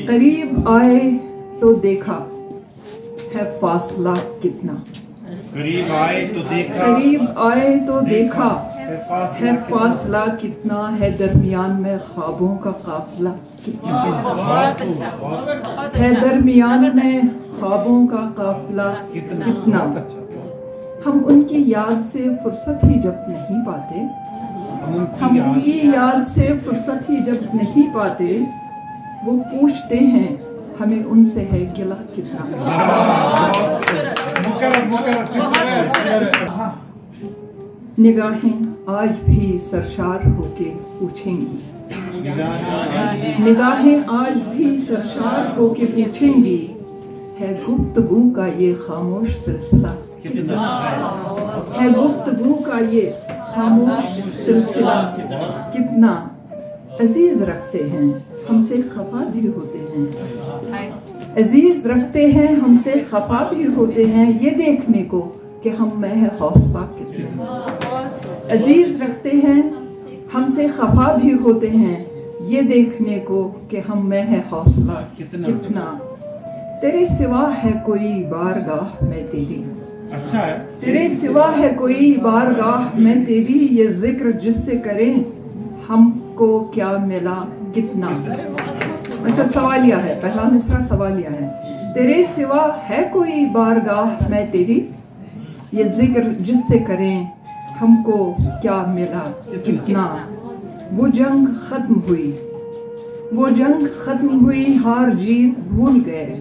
قریب آئے تو دیکھا ہے فاصلہ کتنا، قریب آئے تو دیکھا، قریب آئے تو دیکھا ہے فاصلہ کتنا، ہے درمیان میں خوابوں کا قافلہ کتنا، ہے درمیان میں خوابوں کا قافلہ کتنا۔ ہم ان کی یاد سے فرصت ہی جب نہیں پاتے، ہم ان کی یاد سے فرصت ہی جب نہیں پاتے، وہ پوچھتے ہیں ہمیں ان سے ہے گلہ کتنا۔ نگاہیں آج بھی سرشار ہو کے پوچھیں گی، نگاہیں آج بھی سرشار ہو کے پوچھیں گی، ہے گفتگو کا یہ خاموش سلسلہ کتنا، ہے گفتگو کا یہ خاموش سلسلہ کتنا۔ عزیز رکھتے ہیں ہم سے خفا بھی ہوتے ہیں، عزیز رکھتے ہیں ہم سے خفا بھی ہوتے ہیں، یہ دیکھنے کو کہ ہم میں ہے حوصلہ کتنا۔ عزیز رکھتے ہیں ہم سے خفا بھی ہوتے ہیں، یہ دیکھنے کو کہ ہم میں ہے حوصلہ کتنا۔ تیرے سوا ہے کوئی بارگاہ میں تیری، اچھا ہے، تیرے سوا ہے کوئی بارگاہ میں تیری، یہ ذکر جس سے کریں ہم کو کیا ملا کتنا۔ اچھا سوالیہ ہے، پہلا مصرع سوالیہ ہے۔ تیرے سوا ہے کوئی بارگاہ میں تیری، یہ ذکر جس سے کریں ہم کو کیا ملا کتنا۔ وہ جنگ ختم ہوئی، وہ جنگ ختم ہوئی، ہار جیت بھول گئے،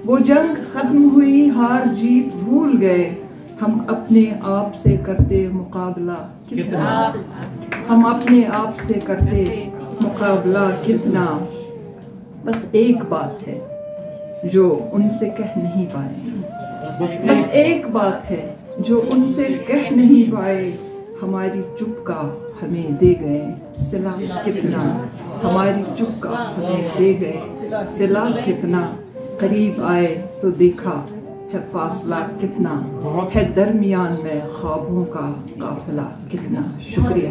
وہ جنگ ختم ہوئی، ہار جیت بھول گئے، ہم اپنے آپ سے کرتے مقابلہ کتنا، ہم اپنے آپ سے کرتے مقابلہ کتنا۔ بس ایک بات ہے جو ان سے کہہ نہیں پائے، بس ایک بات ہے جو ان سے کہہ نہیں پائے، ہماری چپ کا ہمیں دے گئے صلہ کتنا، ہماری چپ کا ہمیں دے گئے صلہ کتنا۔ قریب آئے تو دیکھا ہے فاصلہ کتنا، ہے درمیان میں خوابوں کا قافلہ کتنا۔ شکریہ۔